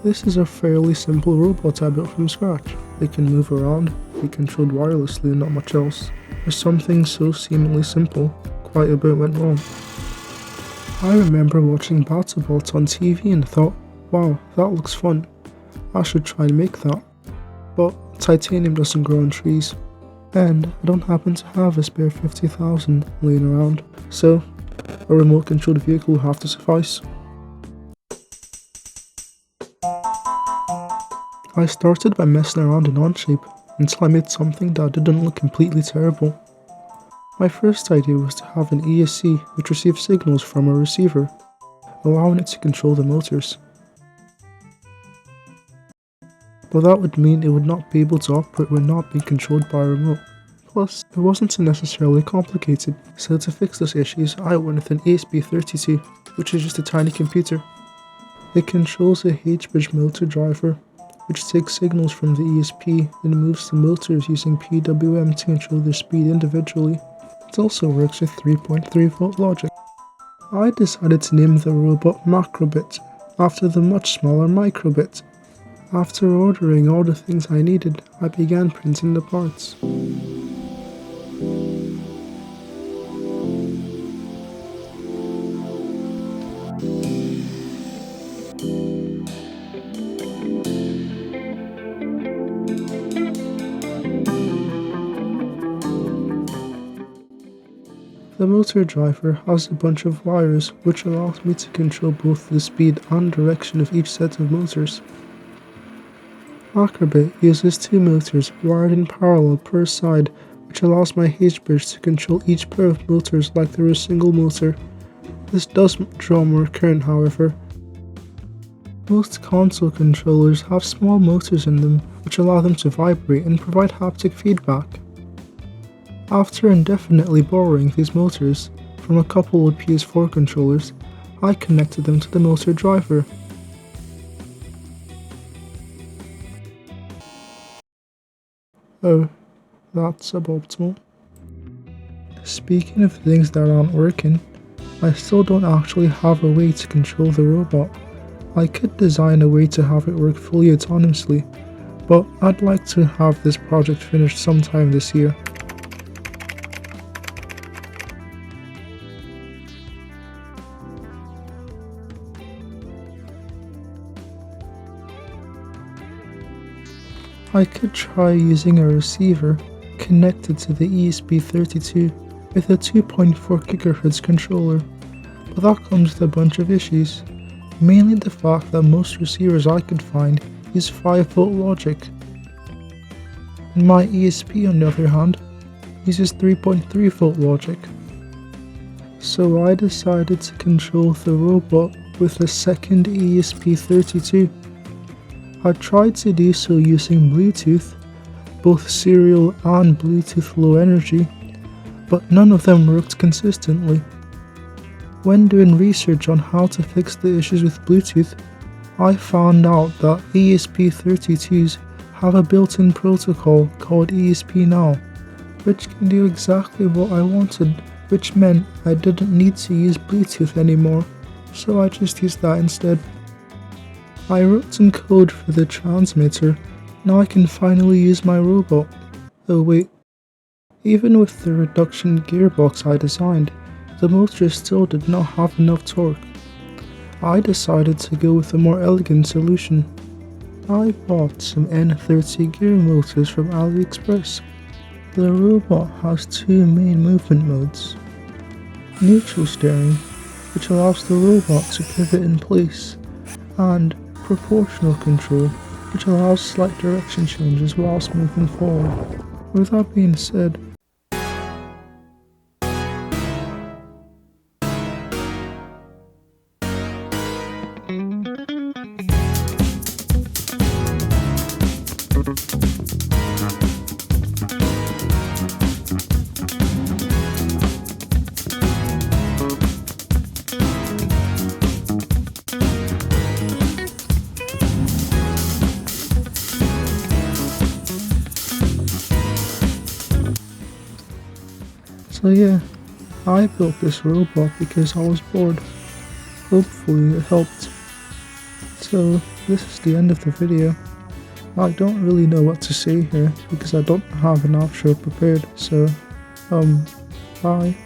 This is a fairly simple robot I built from scratch. It can move around, be controlled wirelessly and not much else. For something so seemingly simple, quite a bit went wrong. I remember watching BattleBots on TV and thought, wow, that looks fun. I should try and make that. But titanium doesn't grow on trees, and I don't happen to have a spare 50,000 laying around, so a remote controlled vehicle will have to suffice. I started by messing around in Onshape until I made something that didn't look completely terrible. My first idea was to have an ESC which receives signals from a receiver, allowing it to control the motors. But that would mean it would not be able to operate when not being controlled by a remote. Plus, it wasn't necessarily complicated, so to fix those issues I went with an ESP32, which is just a tiny computer. It controls a H-bridge motor driver, which takes signals from the ESP and moves the motors using PWM to control their speed individually. It also works with 3.3 volt logic. I decided to name the robot Macrobit, after the much smaller Microbit. After ordering all the things I needed, I began printing the parts. The motor driver has a bunch of wires which allows me to control both the speed and direction of each set of motors. Macrobit uses two motors wired in parallel per side, which allows my H-bridge to control each pair of motors like they're a single motor. This does draw more current, however. Most console controllers have small motors in them which allow them to vibrate and provide haptic feedback. After indefinitely borrowing these motors from a couple of PS4 controllers, I connected them to the motor driver. Oh, that's suboptimal. Speaking of things that aren't working, I still don't actually have a way to control the robot. I could design a way to have it work fully autonomously, but I'd like to have this project finished sometime this year. I could try using a receiver connected to the ESP32 with a 2.4 GHz controller, but that comes with a bunch of issues, mainly the fact that most receivers I could find use 5 volt logic, and my ESP on the other hand uses 3.3 volt logic. So I decided to control the robot with a second ESP32. I tried to do so using Bluetooth, both serial and Bluetooth low energy, but none of them worked consistently. When doing research on how to fix the issues with Bluetooth, I found out that ESP32s have a built-in protocol called ESP-NOW, which can do exactly what I wanted, which meant I didn't need to use Bluetooth anymore, so I just used that instead. I wrote some code for the transmitter, now I can finally use my robot. Oh wait, even with the reduction gearbox I designed, the motor still did not have enough torque. I decided to go with a more elegant solution. I bought some N30 gear motors from AliExpress. The robot has two main movement modes. Neutral steering, which allows the robot to pivot in place, and proportional control, which allows slight direction changes whilst moving forward. With that being said, so yeah, I built this robot because I was bored. Hopefully it helped. So this is the end of the video. I don't really know what to say here because I don't have an outro prepared, so bye.